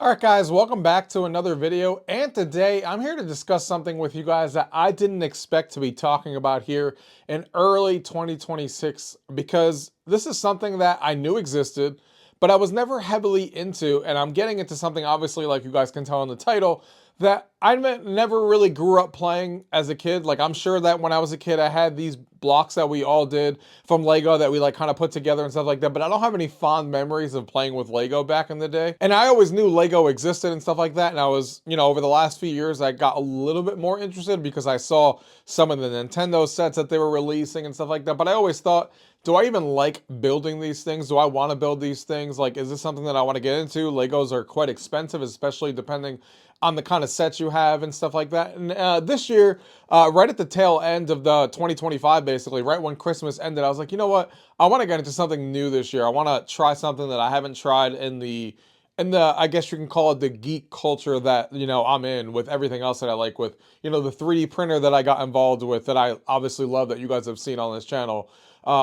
Alright guys, welcome back to another video, and today I'm here to discuss something with you guys that I didn't expect to be talking about here in early 2026, because this is something that I knew existed, but I was never heavily into, and I'm getting into something, obviously, like you guys can tell in the title, that I never really grew up playing as a kid. Like, I'm sure that when I was a kid, I had these blocks that we all did from Lego that we like kind of put together and stuff like that, but I don't have any fond memories of playing with Lego back in the day. And I always knew Lego existed and stuff like that, and I was, over the last few years, I got a little bit more interested because I saw some of the Nintendo sets that they were releasing and stuff like that, but I always thought, do I even like building these things? Do I want to build these things? Like, is this something that I want to get into? Legos are quite expensive, especially depending on the kind of sets you have and stuff like that. And this year, right at the tail end of the 2025, basically, right when Christmas ended, I was like, you know what? I want to get into something new this year. I want to try something that I haven't tried in the I guess you can call it the geek culture that I'm in, with everything else that I like, with the 3D printer that I got involved with, that I obviously love, that you guys have seen on this channel,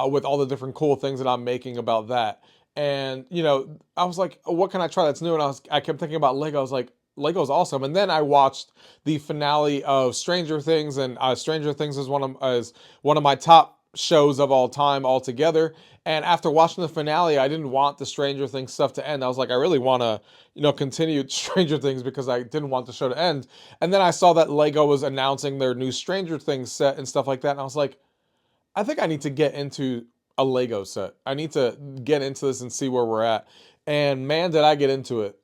with all the different cool things that I'm making about that. And I was like, what can I try that's new? And I kept thinking about Lego. I was like, Lego's awesome. And then I watched the finale of Stranger Things, and Stranger Things is one of my top shows of all time altogether. And after watching the finale, I didn't want the Stranger Things stuff to end. I was like, I really want to, continue Stranger Things, because I didn't want the show to end. And then I saw that Lego was announcing their new Stranger Things set and stuff like that, and I was like, I think I need to get into a Lego set. I need to get into this and see where we're at. And man, did I get into it.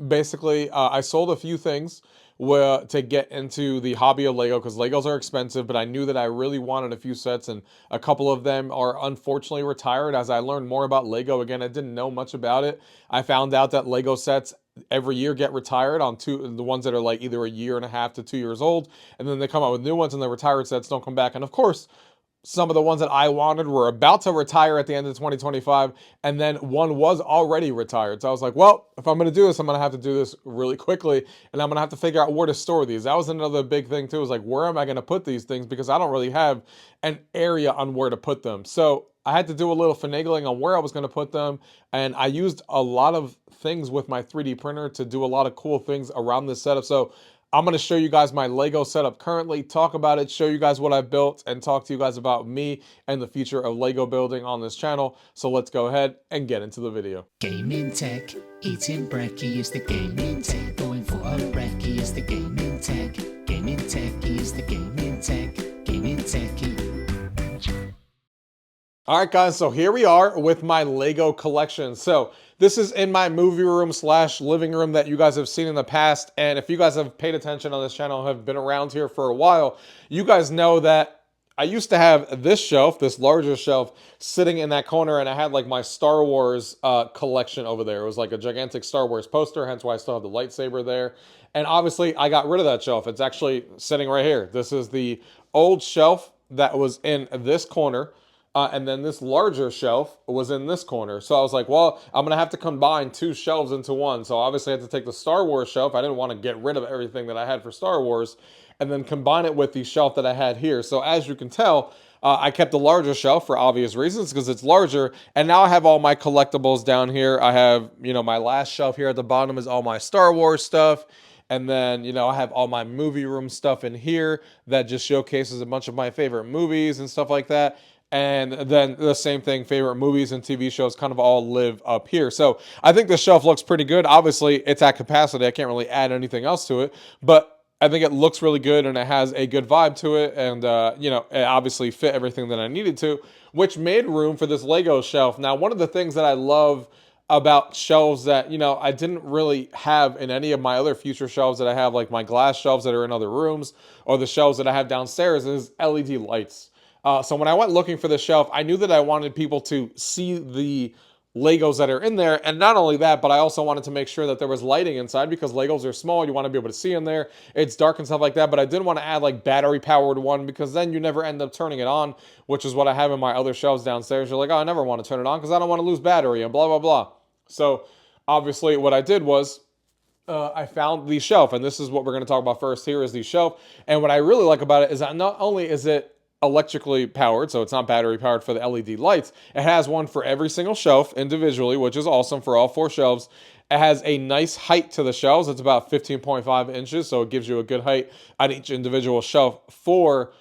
Basically, I sold a few things to get into the hobby of Lego, because Legos are expensive, but I knew that I really wanted a few sets, and a couple of them are unfortunately retired. As I learned more about Lego, again, I didn't know much about it. I found out that Lego sets every year get retired, on the ones that are like either a year and a half to 2 years old, and then they come out with new ones, and the retired sets don't come back. And of course, some of the ones that I wanted were about to retire at the end of 2025, and then one was already retired. So I was like, well, if I'm going to do this, I'm going to have to do this really quickly, and I'm going to have to figure out where to store these. That was another big thing too, was like, where am I going to put these things? Because I don't really have an area on where to put them. So I had to do a little finagling on where I was going to put them, and I used a lot of things with my 3D printer to do a lot of cool things around this setup. So I'm going to show you guys my Lego setup currently, talk about it, show you guys what I built, and talk to you guys about me and the future of Lego building on this channel. So let's go ahead and get into the video. Gaming tech, eating brekkie is the gaming tech. Going for a brekkie is the gaming tech. Gaming techie is the gaming tech. Gaming techie. All right, guys, so here we are with my Lego collection. So this is in my movie room slash living room that you guys have seen in the past. And if you guys have paid attention on this channel, have been around here for a while, you guys know that I used to have this shelf, this larger shelf, sitting in that corner, and I had like my Star Wars collection over there. It was like a gigantic Star Wars poster, hence why I still have the lightsaber there. And obviously, I got rid of that shelf. It's actually sitting right here. This is the old shelf that was in this corner. And then this larger shelf was in this corner. So I was like, well, I'm going to have to combine two shelves into one. So obviously I had to take the Star Wars shelf. I didn't want to get rid of everything that I had for Star Wars, and then combine it with the shelf that I had here. So as you can tell, I kept the larger shelf for obvious reasons, because it's larger. And now I have all my collectibles down here. I have, my last shelf here at the bottom is all my Star Wars stuff. And then, I have all my movie room stuff in here that just showcases a bunch of my favorite movies and stuff like that. And then the same thing, favorite movies and TV shows kind of all live up here. So I think the shelf looks pretty good. Obviously, it's at capacity. I can't really add anything else to it. But I think it looks really good, and it has a good vibe to it. And, it obviously fit everything that I needed to, which made room for this Lego shelf. Now, one of the things that I love about shelves that, I didn't really have in any of my other future shelves that I have, like my glass shelves that are in other rooms, or the shelves that I have downstairs, is LED lights. So when I went looking for this shelf, I knew that I wanted people to see the Legos that are in there. And not only that, but I also wanted to make sure that there was lighting inside, because Legos are small. You want to be able to see in there. It's dark and stuff like that. But I didn't want to add like battery powered one, because then you never end up turning it on, which is what I have in my other shelves downstairs. You're like, oh, I never want to turn it on because I don't want to lose battery and blah, blah, blah. So obviously what I did was, I found the shelf, and this is what we're going to talk about first. Here is the shelf. And what I really like about it is that not only is it electrically powered, so it's not battery powered for the LED lights, it has one for every single shelf individually, which is awesome, for all four shelves. It has a nice height to the shelves. It's about 15.5 inches, so it gives you a good height on each individual shelf for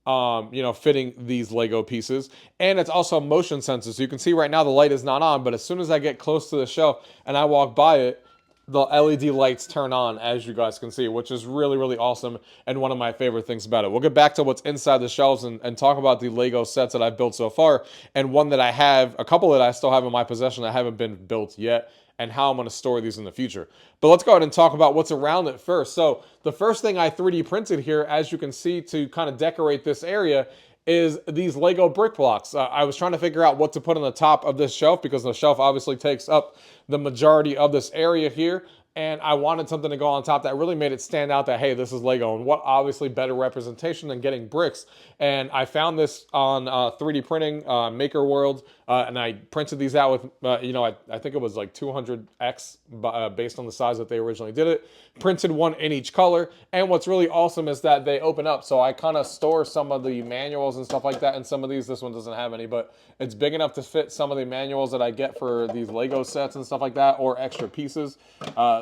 fitting these Lego pieces. And it's also motion sensor. So you can see right now the light is not on, but as soon as I get close to the shelf and I walk by it, the LED lights turn on, as you guys can see, which is really, really awesome and one of my favorite things about it. We'll get back to what's inside the shelves and talk about the Lego sets that I've built so far, and one that I have, a couple that I still have in my possession that haven't been built yet, and how I'm going to store these in the future. But let's go ahead and talk about what's around it first. So the first thing I 3D printed here, as you can see, to kind of decorate this area is these Lego brick blocks. I was trying to figure out what to put on the top of this shelf because the shelf obviously takes up the majority of this area here. And I wanted something to go on top that really made it stand out that, hey, this is Lego. And what obviously better representation than getting bricks. And I found this on 3D printing, Maker World, and I printed these out with, I think it was like 200x based on the size that they originally did it. Printed one in each color. And what's really awesome is that they open up. So I kind of store some of the manuals and stuff like that in some of these. This one doesn't have any, but it's big enough to fit some of the manuals that I get for these Lego sets and stuff like that, or extra pieces.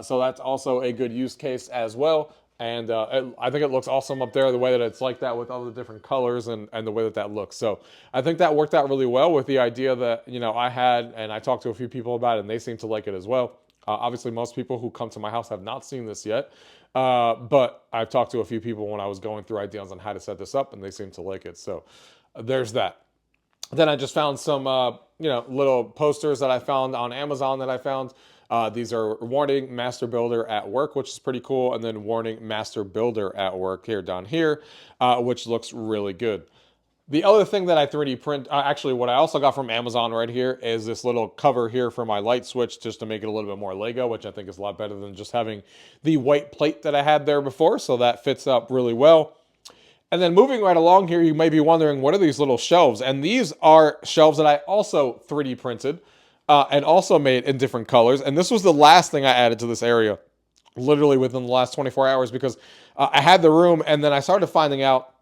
So that's also a good use case as well. And I think it looks awesome up there, the way that it's like that with all the different colors and the way that that looks. So I think that worked out really well with the idea that, I had, and I talked to a few people about it, and they seem to like it as well. Obviously, most people who come to my house have not seen this yet. But I've talked to a few people when I was going through ideas on how to set this up, and they seem to like it. So there's that. Then I just found some, little posters that I found on Amazon that I found. These are Warning Master Builder at Work, which is pretty cool. And then Warning Master Builder at Work here down here, which looks really good. The other thing that I 3D print, actually what I also got from Amazon right here is this little cover here for my light switch, just to make it a little bit more Lego, which I think is a lot better than just having the white plate that I had there before. So that fits up really well. And then moving right along here, you may be wondering, what are these little shelves? And these are shelves that I also 3D printed and also made in different colors. And this was the last thing I added to this area, literally within the last 24 hours, because I had the room and then I started finding out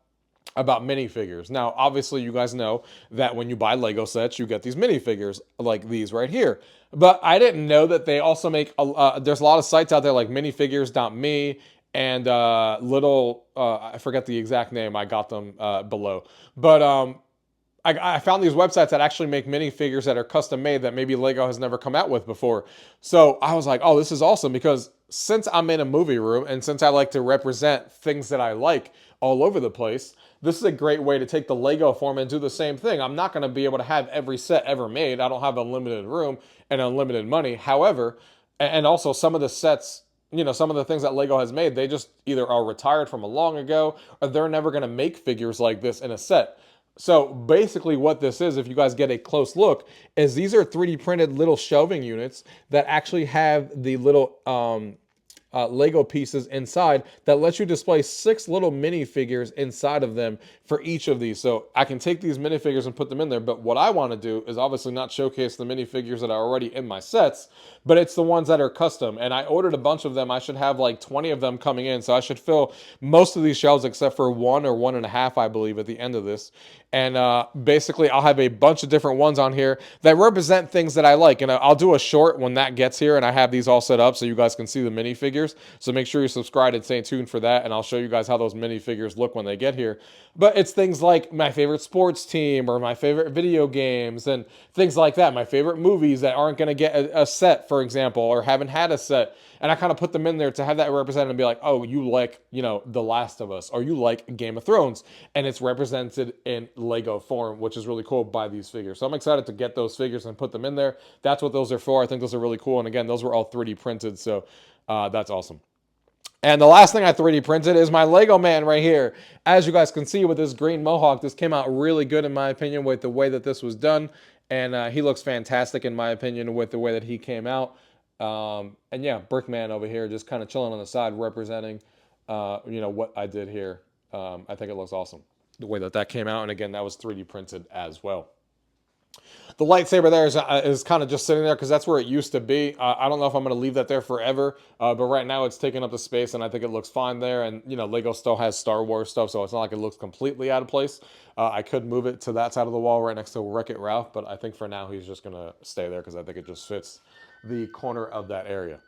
about minifigures. Now, obviously, you guys know that when you buy Lego sets, you get these minifigures like these right here. But I didn't know that they also make, there's a lot of sites out there like minifigures.me and I forget the exact name, I got them below. But I found these websites that actually make minifigures that are custom made that maybe Lego has never come out with before. So I was like, oh, this is awesome, because since I'm in a movie room and since I like to represent things that I like all over the place, this is a great way to take the Lego form and do the same thing. I'm not going to be able to have every set ever made. I don't have unlimited room and unlimited money. However, and also some of the sets, some of the things that Lego has made, they just either are retired from a long ago or they're never going to make figures like this in a set. So basically what this is, if you guys get a close look, is these are 3D printed little shelving units that actually have the little Lego pieces inside that lets you display 6 little minifigures inside of them for each of these. So I can take these minifigures and put them in there, but what I want to do is obviously not showcase the minifigures that are already in my sets, but it's the ones that are custom. And I ordered a bunch of them. I should have like 20 of them coming in, so I should fill most of these shelves except for 1 or 1.5, I believe, at the end of this. And basically, I'll have a bunch of different ones on here that represent things that I like. And I'll do a short when that gets here and I have these all set up so you guys can see the minifigures. So make sure you subscribe and stay tuned for that. And I'll show you guys how those minifigures look when they get here. But it's things like my favorite sports team or my favorite video games and things like that. My favorite movies that aren't going to get a set, for example, or haven't had a set. And I kind of put them in there to have that represented and be like, oh, you like, The Last of Us, or you like Game of Thrones. And it's represented in Lego form, which is really cool by these figures. So I'm excited to get those figures and put them in there. That's what those are for. I think those are really cool. And again, those were all 3D printed. So that's awesome. And the last thing I 3D printed is my Lego man right here. As you guys can see with this green mohawk, this came out really good in my opinion with the way that this was done. And he looks fantastic in my opinion with the way that he came out. And yeah, Brickman over here just kind of chilling on the side representing, what I did here. I think it looks awesome the way that came out. And again, that was 3D printed as well. The lightsaber there is kind of just sitting there because that's where it used to be. I don't know if I'm going to leave that there forever, but right now it's taking up the space and I think it looks fine there. And, Lego still has Star Wars stuff, so it's not like it looks completely out of place. I could move it to that side of the wall right next to Wreck-It Ralph, but I think for now he's just going to stay there because I think it just fits the corner of that area.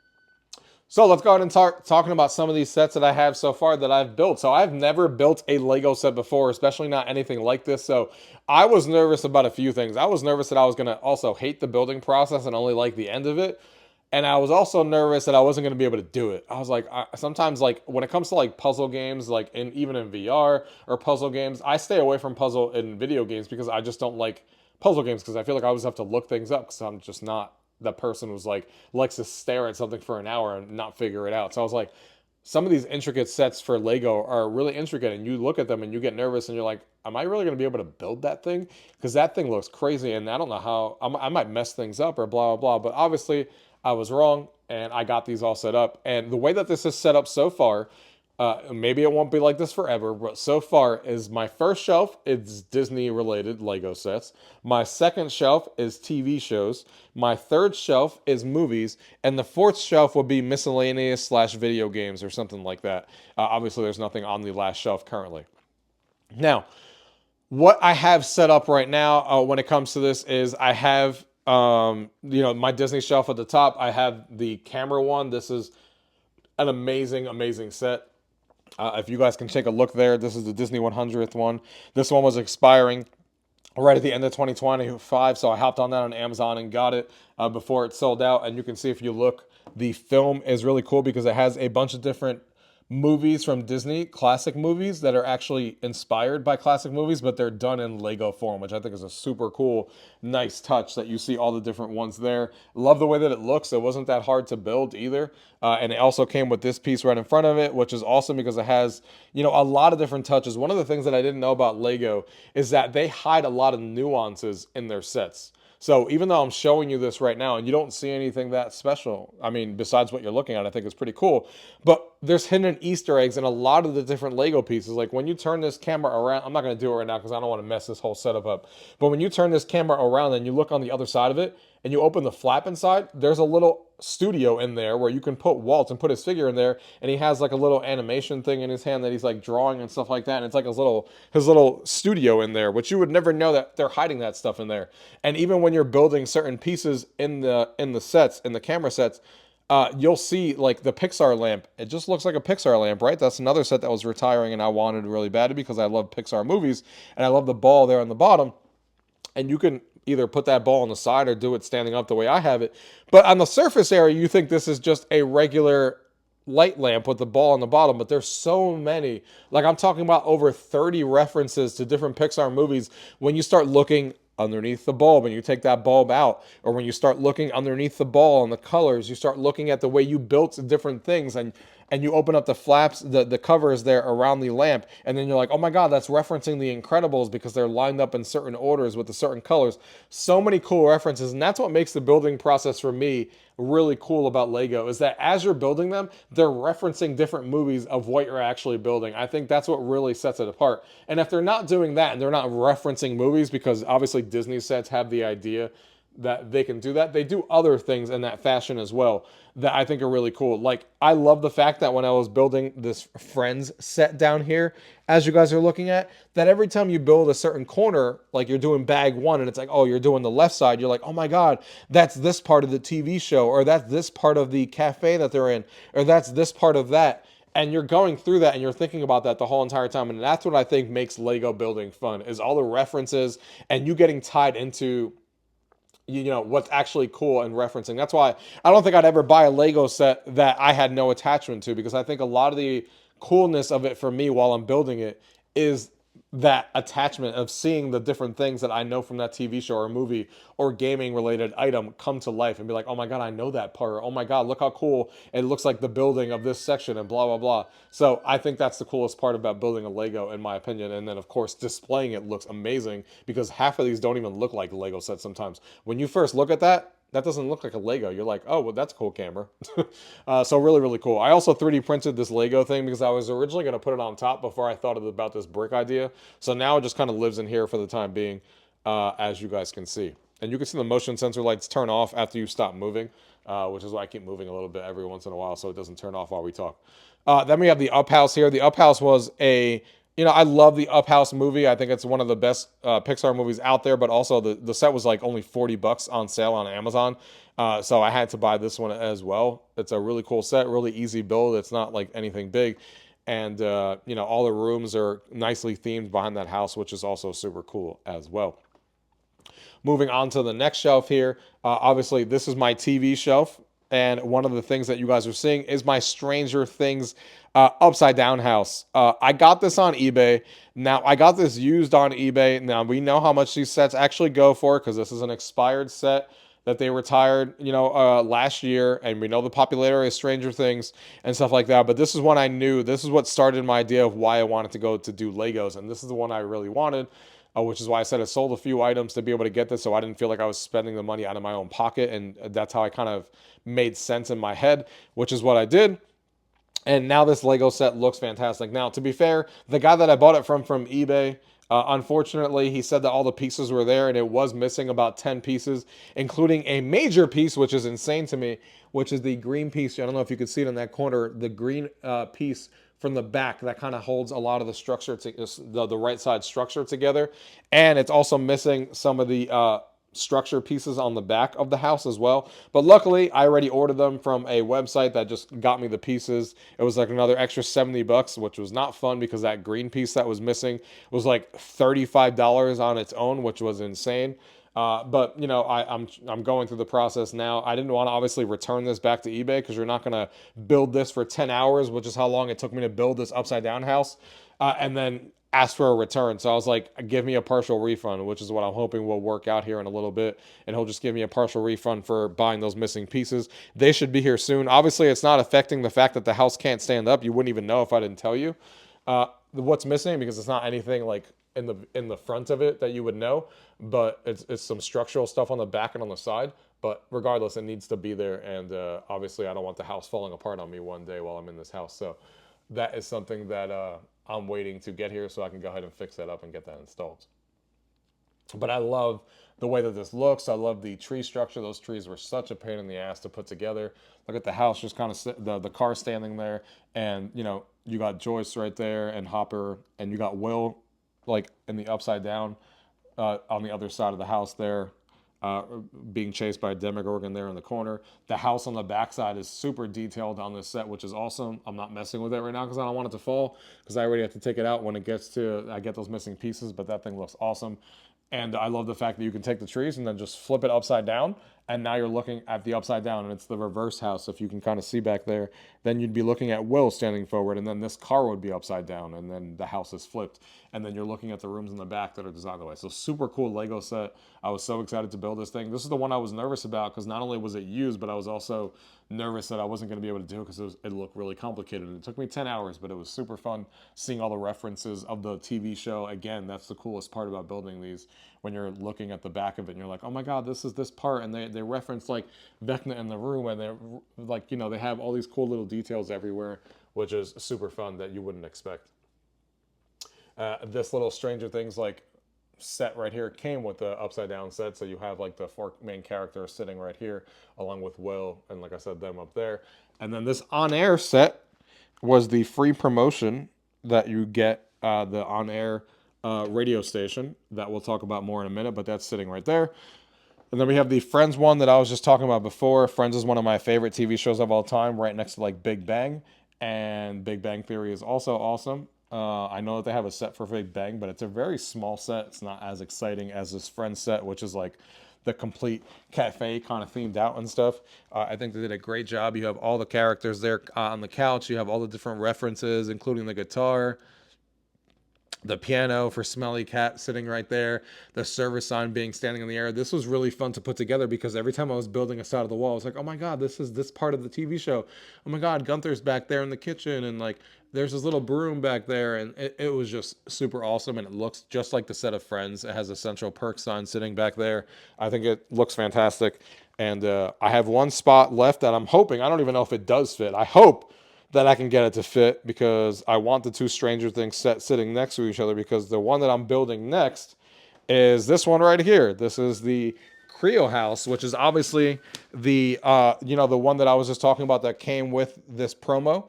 So let's go ahead and start talking about some of these sets that I have so far that I've built. So I've never built a Lego set before, especially not anything like this. So I was nervous about a few things. I was nervous that I was going to also hate the building process and only like the end of it. And I was also nervous that I wasn't going to be able to do it. I was like, sometimes like when it comes to like puzzle games, like even in VR or puzzle games, I stay away from puzzle in video games because I just don't like puzzle games because I feel like I always have to look things up because I'm just not that person who's like likes to stare at something for an hour and not figure it out. So I was like, some of these intricate sets for Lego are really intricate, and you look at them and you get nervous and you're like, am I really going to be able to build that thing? Because that thing looks crazy and I don't know how, I might mess things up or blah, blah, blah. But obviously I was wrong and I got these all set up. And the way that this is set up so far, maybe it won't be like this forever, but so far is my first shelf is Disney related Lego sets. My second shelf is TV shows. My third shelf is movies. And the fourth shelf would be miscellaneous / video games or something like that. Obviously, there's nothing on the last shelf currently. Now, what I have set up right now when it comes to this is I have, my Disney shelf at the top. I have the camera one. This is an amazing, amazing set. If you guys can take a look there, this is the Disney 100th one. This one was expiring right at the end of 2025, so I hopped on that on Amazon and got it before it sold out. And you can see if you look, the film is really cool because it has a bunch of different movies from Disney, classic movies that are actually inspired by classic movies, but they're done in Lego form, which I think is a super cool, nice touch that you see all the different ones there. Love the way that it looks. It wasn't that hard to build either. And it also came with this piece right in front of it, which is awesome because it has, a lot of different touches. One of the things that I didn't know about Lego is that they hide a lot of nuances in their sets. So even though I'm showing you this right now and you don't see anything that special, I mean, besides what you're looking at, I think it's pretty cool. But there's hidden Easter eggs in a lot of the different Lego pieces. Like when you turn this camera around, I'm not going to do it right now because I don't want to mess this whole setup up. But when you turn this camera around and you look on the other side of it and you open the flap inside, there's a little studio in there where you can put Walt and put his figure in there, and he has like a little animation thing in his hand that he's like drawing and stuff like that, and it's like his little studio in there, which you would never know that they're hiding that stuff in there. And even when you're building certain pieces in the sets, in the camera sets, you'll see like the Pixar lamp. It just looks like a Pixar lamp, right? That's another set that was retiring and I wanted really bad because I love Pixar movies and I love the ball there on the bottom. And you can either put that ball on the side or do it standing up the way I have it. But on the surface area, you think this is just a regular light lamp with the ball on the bottom, but there's so many. Like I'm talking about over 30 references to different Pixar movies when you start looking underneath the bulb and you take that bulb out, or when you start looking underneath the ball and the colors, you start looking at the way you built different things, and you open up the flaps, the covers there around the lamp, and then you're like, oh my god, that's referencing the Incredibles because they're lined up in certain orders with the certain colors. So many cool references, and that's what makes the building process for me really cool about Lego, is that as you're building them, they're referencing different movies of what you're actually building. I think that's what really sets it apart. And if they're not doing that and they're not referencing movies, because obviously Disney sets have the idea that they can do that, they do other things in that fashion as well that I think are really cool. Like, I love the fact that when I was building this Friends set down here, as you guys are looking at, that every time you build a certain corner, like you're doing bag one and it's like, oh, you're doing the left side, you're like, oh my god, that's this part of the TV show, or that's this part of the cafe that they're in, or that's this part of that. And you're going through that and you're thinking about that the whole entire time. And that's what I think makes Lego building fun, is all the references and you getting tied into what's actually cool and referencing. That's why I don't think I'd ever buy a Lego set that I had no attachment to, because I think a lot of the coolness of it for me while I'm building it is that attachment of seeing the different things that I know from that TV show or movie or gaming related item come to life and be like, oh my god, I know that part. Or, oh my god, look how cool it looks like the building of this section and blah, blah, blah. So I think that's the coolest part about building a Lego, in my opinion. And then of course, displaying it looks amazing, because half of these don't even look like Lego sets sometimes. When you first look at that, that doesn't look like a Lego. You're like, oh, well, that's a cool camera. So really, really cool. I also 3D printed this Lego thing because I was originally going to put it on top before I thought about this brick idea. So now it just kind of lives in here for the time being, as you guys can see. And you can see the motion sensor lights turn off after you stop moving, which is why I keep moving a little bit every once in a while so it doesn't turn off while we talk. Then we have the up house here. The up house was a you know, I love the Up House movie. I think it's one of the best Pixar movies out there. But also the set was like only $40 on sale on Amazon, so I had to buy this one as well. It's a really cool set, really easy build. It's not like anything big, and you know, all the rooms are nicely themed behind that house, which is also super cool as well. Moving on to the next shelf here. Obviously, this is my TV shelf. And one of the things that you guys are seeing is my Stranger Things upside down house. I got this on eBay. Now, I got this used on eBay. Now, we know how much these sets actually go for because this is an expired set that they retired, you know, last year, and we know the popularity of Stranger Things and stuff like that. But this is one I knew. This is what started my idea of why I wanted to go to do Legos, and this is the one I really wanted, which is why I said I sold a few items to be able to get this, so I didn't feel like I was spending the money out of my own pocket, and that's how I kind of made sense in my head, which is what I did. And now this Lego set looks fantastic. Now, to be fair, the guy that I bought it from eBay, unfortunately, he said that all the pieces were there and it was missing about 10 pieces, including a major piece, which is insane to me, which is the green piece. I don't know if you can see it in that corner, the green piece from the back that kind of holds a lot of the structure, the right side structure together. And it's also missing some of the structure pieces on the back of the house as well. But luckily, I already ordered them from a website that just got me the pieces. It was like another extra $70, which was not fun because that green piece that was missing was like $35 on its own, which was insane. But you know, I'm going through the process now. I didn't want to obviously return this back to eBay because you're not going to build this for 10 hours, which is how long it took me to build this upside down house, and then ask for a return. So I was like, give me a partial refund, which is what I'm hoping will work out here in a little bit. And he'll just give me a partial refund for buying those missing pieces. They should be here soon. Obviously, it's not affecting the fact that the house can't stand up. You wouldn't even know if I didn't tell you what's missing, because it's not anything like in the front of it that you would know, but it's some structural stuff on the back and on the side. But regardless, it needs to be there. And obviously, I don't want the house falling apart on me one day while I'm in this house. So that is something that I'm waiting to get here so I can go ahead and fix that up and get that installed. But I love the way that this looks. I love the tree structure. Those trees were such a pain in the ass to put together. Look at the house, just kind of the car standing there, and you know, you got Joyce right there and Hopper, and you got Will like in the upside down on the other side of the house there, being chased by a Demogorgon there in the corner. The house on the backside is super detailed on this set, which is awesome. I'm not messing with it right now because I don't want it to fall, because I already have to take it out when it gets to, I get those missing pieces, but that thing looks awesome. And I love the fact that you can take the trees and then just flip it upside down, and now you're looking at the upside down, and it's the reverse house. If you can kind of see back there, then you'd be looking at Will standing forward, and then this car would be upside down, and then the house is flipped, and then you're looking at the rooms in the back that are designed that way. So super cool Lego set. I was so excited to build this thing. This is the one I was nervous about because not only was it used, but I was also nervous that I wasn't going to be able to do it because it looked really complicated. And it took me 10 hours, but it was super fun seeing all the references of the TV show. Again, that's the coolest part about building these, when you're looking at the back of it and you're like, oh my God, this is this part. And they reference like Vecna in the room, and they're like, you know, they have all these cool little details everywhere, which is super fun that you wouldn't expect. This little Stranger Things like set right here came with the upside down set, so you have like the four main characters sitting right here along with Will, and like I said, them up there. And then this on-air set was the free promotion that you get, the on-air radio station that we'll talk about more in a minute, but that's sitting right there. And then we have the Friends one that I was just talking about before. Friends is one of my favorite TV shows of all time, right next to like Big Bang, and Big Bang Theory is also awesome. I know that they have a set for Big Bang, but it's a very small set. It's not as exciting as this Friends set, which is like the complete cafe kind of themed out and stuff. I think they did a great job. You have all the characters there on the couch. You have all the different references, including the guitar, the piano for Smelly Cat sitting right there, the service sign being standing in the air. This was really fun to put together because every time I was building a side of the wall, I was like, oh my God, this is this part of the TV show. Oh my God, Gunther's back there in the kitchen, and like there's this little broom back there, and it was just super awesome, and it looks just like the set of Friends. It has a Central Perk sign sitting back there. I think it looks fantastic, and I have one spot left that I'm hoping, I don't even know if it does fit. I hope that I can get it to fit, because I want the two Stranger Things sets sitting next to each other, because the one that I'm building next is this one right here. This is the Creo house, which is obviously the the one that I was just talking about that came with this promo.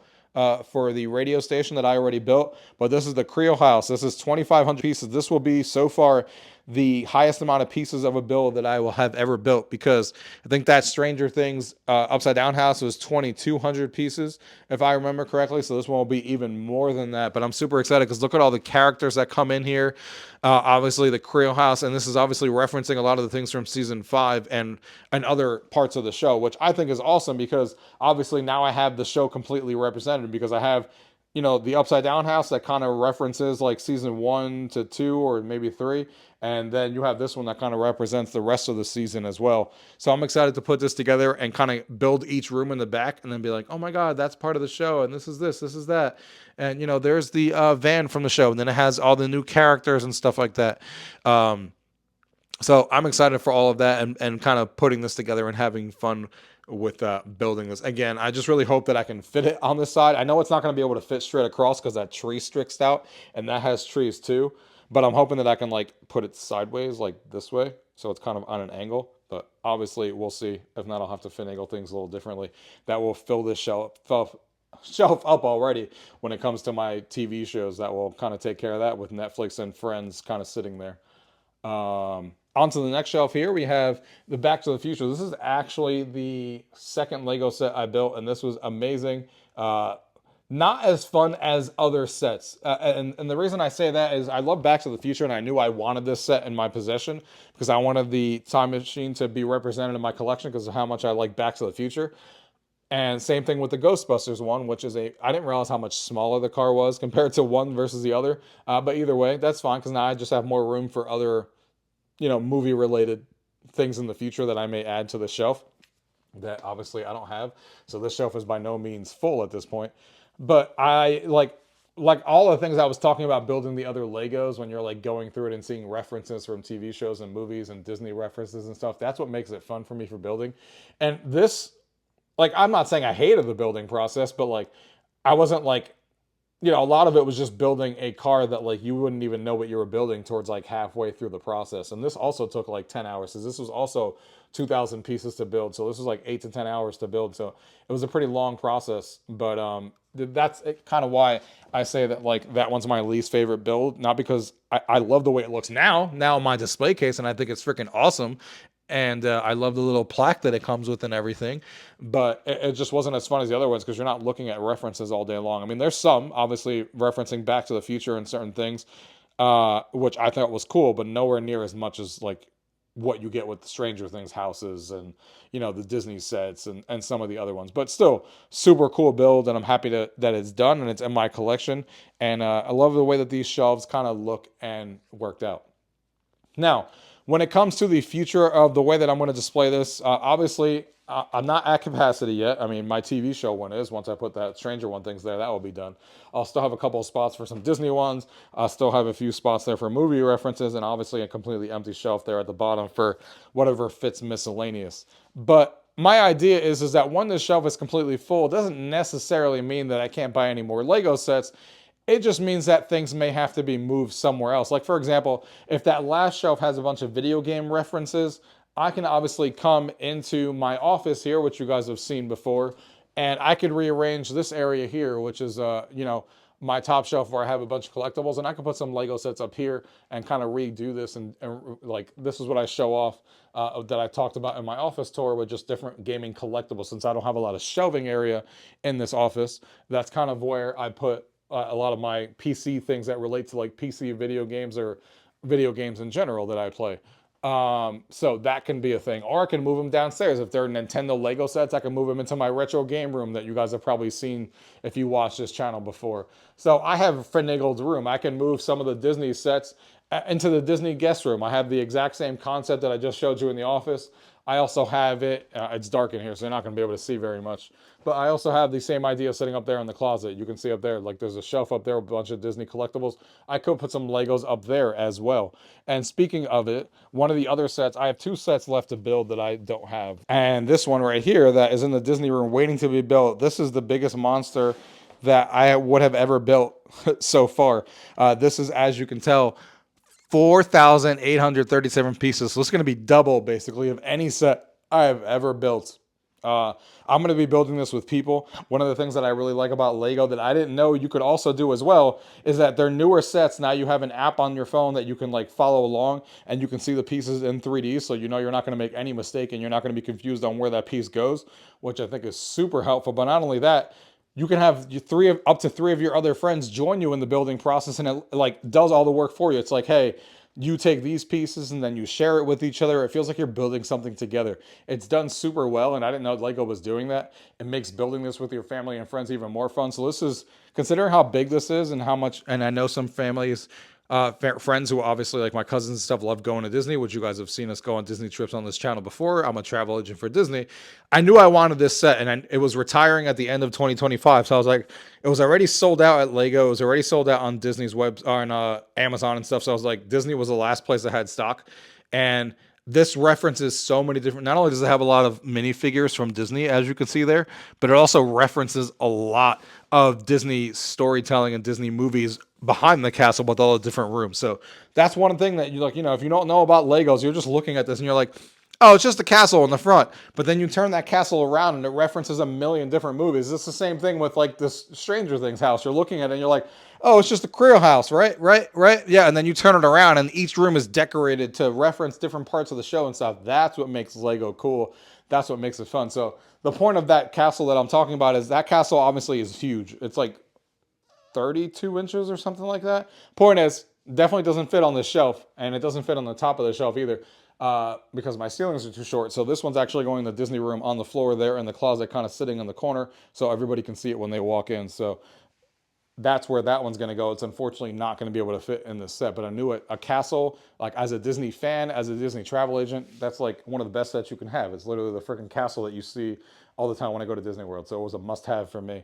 for the radio station that I already built, but this is the Creo house. This is 2,500 pieces. This will be so far the highest amount of pieces of a build that I will have ever built, because I think that Stranger Things Upside Down house was 2,200 pieces, if I remember correctly. So this one will be even more than that. But I'm super excited because look at all the characters that come in here. Obviously the Creo house, and this is obviously referencing a lot of the things from season 5 and other parts of the show, which I think is awesome, because obviously now I have the show completely represented, because I have, you know, the Upside Down house that kind of references like season 1 to 2 or maybe 3. And then you have this one that kind of represents the rest of the season as well. So I'm excited to put this together and kind of build each room in the back and then be like, oh my God, that's part of the show. And this is that. And, you know, there's the van from the show. And then it has all the new characters and stuff like that. So I'm excited for all of that and kind of putting this together and having fun with building this. Again, I just really hope that I can fit it on this side. I know it's not going to be able to fit straight across because that tree sticks out, and that has trees too. But I'm hoping that I can like put it sideways, like this way, so it's kind of on an angle. But obviously, we'll see. If not, I'll have to finagle things a little differently. That will fill this shelf up already when it comes to my TV shows. That will kind of take care of that with Netflix and Friends kind of sitting there. Onto the next shelf here, we have the Back to the Future. This is actually the second Lego set I built, and this was amazing. Not as fun as other sets. And the reason I say that is I love Back to the Future, and I knew I wanted this set in my possession because I wanted the time machine to be represented in my collection because of how much I like Back to the Future. And same thing with the Ghostbusters one, which is I didn't realize how much smaller the car was compared to one versus the other. But either way, that's fine because now I just have more room for other, you know, movie related things in the future that I may add to the shelf that obviously I don't have. So this shelf is by no means full at this point. But I like all the things I was talking about building the other Legos, when you're like going through it and seeing references from TV shows and movies and Disney references and stuff. That's what makes it fun for me for building. And this, like, I'm not saying I hated the building process, but like I wasn't like, you know, a lot of it was just building a car that like you wouldn't even know what you were building towards like halfway through the process. And this also took like 10 hours because this was also 2,000 pieces to build. So this was like 8 to 10 hours to build. So it was a pretty long process, but that's kind of why I say that like that one's my least favorite build. Not because I love the way it looks now in my display case, and I think it's freaking awesome. And I love the little plaque that it comes with and everything, but it just wasn't as fun as the other ones because you're not looking at references all day long. I mean, there's some obviously referencing Back to the Future and certain things, which I thought was cool, but nowhere near as much as like what you get with the Stranger Things houses and, you know, the Disney sets and some of the other ones. But still, super cool build, and I'm happy that it's done and it's in my collection. And I love the way that these shelves kind of look and worked out. Now, when it comes to the future of the way that I'm going to display this, obviously, I'm not at capacity yet. I mean, my TV show one is. Once I put that Stranger One things there, that will be done. I'll still have a couple of spots for some Disney ones. I'll still have a few spots there for movie references, and obviously a completely empty shelf there at the bottom for whatever fits miscellaneous. But my idea is that when this shelf is completely full, it doesn't necessarily mean that I can't buy any more Lego sets. It just means that things may have to be moved somewhere else. Like, for example, if that last shelf has a bunch of video game references, I can obviously come into my office here, which you guys have seen before, and I could rearrange this area here, which is, you know, my top shelf where I have a bunch of collectibles, and I can put some Lego sets up here and kind of redo this. And like, this is what I show off that I talked about in my office tour with just different gaming collectibles. Since I don't have a lot of shelving area in this office, that's kind of where I put a lot of my PC things that relate to like PC video games or video games in general that I play. So that can be a thing, or I can move them downstairs. If they're Nintendo Lego sets, I can move them into my retro game room that you guys have probably seen if you watched this channel before. So I have a finagled room. I can move some of the Disney sets into the Disney guest room. I have the exact same concept that I just showed you in the office. I also have it, it's dark in here, so you're not going to be able to see very much. But I also have the same idea sitting up there in the closet. You can see up there, like there's a shelf up there with a bunch of Disney collectibles. I could put some Legos up there as well. And speaking of it, one of the other sets, I have 2 sets left to build that I don't have. And this one right here that is in the Disney room waiting to be built, this is the biggest monster that I would have ever built so far. This is, as you can tell, 4,837 pieces. So it's going to be double, basically, of any set I have ever built. I'm going to be building this with people. One of the things that I really like about Lego that I didn't know you could also do as well is that their newer sets, now you have an app on your phone that you can like follow along and you can see the pieces in 3D. So you know you're not going to make any mistake and you're not going to be confused on where that piece goes, which I think is super helpful. But not only that, you can have up to three of your other friends join you in the building process, and it like does all the work for you. It's like, hey, you take these pieces and then you share it with each other. It feels like you're building something together. It's done super well, and I didn't know Lego was doing that. It makes building this with your family and friends even more fun. So this is, considering how big this is and how much, and I know some families, friends who obviously like my cousins and stuff love going to Disney, which you guys have seen us go on Disney trips on this channel before. I'm a travel agent for Disney. I knew I wanted this set, and it was retiring at the end of 2025. So I was like, it was already sold out at Lego. It was already sold out on Disney's web, on Amazon and stuff. So I was like, Disney was the last place that had stock, and this references so many different, not only does it have a lot of minifigures from Disney, as you can see there, but it also references a lot of Disney storytelling and Disney movies behind the castle with all the different rooms. So that's one thing that you like, if you don't know about Legos, you're just looking at this and you're like, oh, it's just a castle in the front. But then you turn that castle around and it references a million different movies. It's the same thing with like this Stranger Things house. You're looking at it and you're like, oh, it's just a Creole house, right? Right. Yeah. And then you turn it around and each room is decorated to reference different parts of the show and stuff. That's what makes Lego cool. That's what makes it fun. So the point of that castle that I'm talking about is that castle obviously is huge. It's like 32 inches or something like that. Point is, definitely doesn't fit on this shelf, and it doesn't fit on the top of the shelf either, because my ceilings are too short. So this one's actually going in the Disney room on the floor there in the closet, kind of sitting in the corner, so everybody can see it when they walk in. So that's where that one's going to go. It's unfortunately not going to be able to fit in this set, but I knew it. A castle, like as a Disney fan, as a Disney travel agent, that's like one of the best sets you can have. It's literally the freaking castle that you see all the time when I go to Disney World. So it was a must-have for me.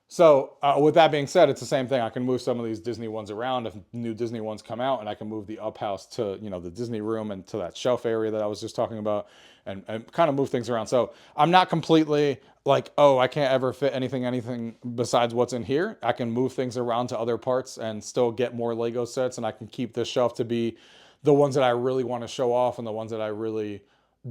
So with that being said, it's the same thing. I can move some of these Disney ones around if new Disney ones come out, and I can move the up house to, the Disney room and to that shelf area that I was just talking about, and kind of move things around. So I'm not completely like, oh, I can't ever fit anything besides what's in here. I can move things around to other parts and still get more Lego sets, and I can keep this shelf to be the ones that I really want to show off and the ones that I really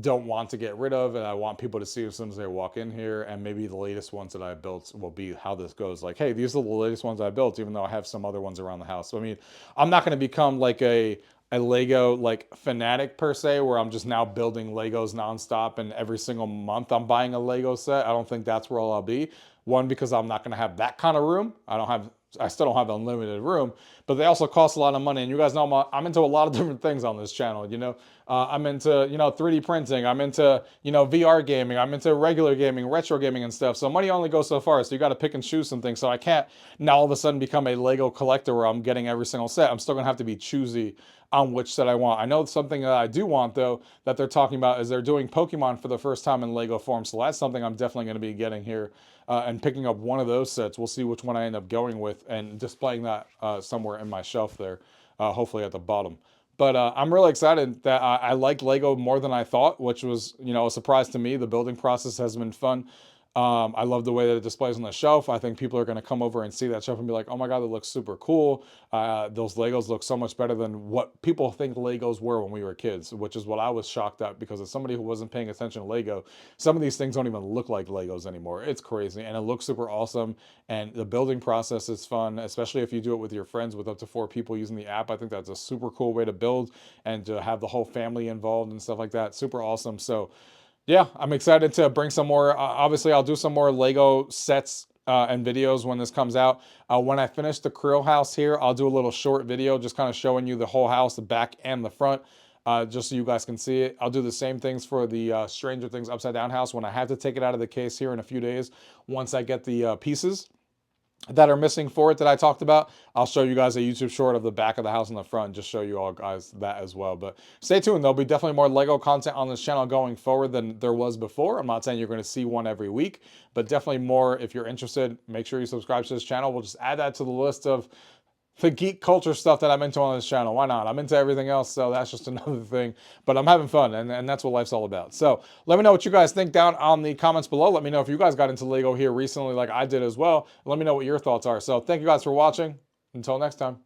don't want to get rid of, and I want people to see as soon as they walk in here. And maybe the latest ones that I built will be how this goes. Like, hey, these are the latest ones I built, even though I have some other ones around the house. So I mean, I'm not going to become like a Lego like fanatic per se, where I'm just now building Legos nonstop and every single month I'm buying a Lego set. I don't think that's where I'll be. One, because I'm not going to have that kind of room. I still don't have unlimited room, but they also cost a lot of money. And you guys know I'm into a lot of different things on this channel. I'm into 3D printing. I'm into VR gaming. I'm into regular gaming, retro gaming, and stuff. So money only goes so far. So you got to pick and choose some things. So I can't now all of a sudden become a Lego collector where I'm getting every single set. I'm still gonna have to be choosy on which set I want. I know something that I do want though that they're talking about is they're doing Pokemon for the first time in Lego form. So that's something I'm definitely going to be getting here and picking up one of those sets. We'll see which one I end up going with and displaying that somewhere in my shelf there, hopefully at the bottom. But I'm really excited that I like Lego more than I thought, which was, a surprise to me. The building process has been fun. I love the way that it displays on the shelf. I think people are going to come over and see that shelf and be like, oh my God, that looks super cool. Those Legos look so much better than what people think Legos were when we were kids, which is what I was shocked at, because as somebody who wasn't paying attention to Lego, some of these things don't even look like Legos anymore. It's crazy, and it looks super awesome, and the building process is fun, especially if you do it with your friends with up to 4 people using the app. I think that's a super cool way to build and to have the whole family involved and stuff like that. Super awesome. So yeah, I'm excited to bring some more. Obviously, I'll do some more Lego sets and videos when this comes out. When I finish the Creole house here, I'll do a little short video just kind of showing you the whole house, the back and the front, just so you guys can see it. I'll do the same things for the Stranger Things Upside Down house when I have to take it out of the case here in a few days. Once I get the pieces that are missing for it that I talked about, I'll show you guys a YouTube short of the back of the house and the front, just show you all guys that as well. But stay tuned, there'll be definitely more Lego content on this channel going forward than there was before. I'm not saying you're going to see one every week, but definitely more. If you're interested, make sure you subscribe to this channel. We'll just add that to the list of the geek culture stuff that I'm into on this channel. Why not? I'm into everything else, so that's just another thing. But I'm having fun, and that's what life's all about. So let me know what you guys think down on the comments below. Let me know if you guys got into Lego here recently like I did as well. Let me know what your thoughts are. So thank you guys for watching. Until next time.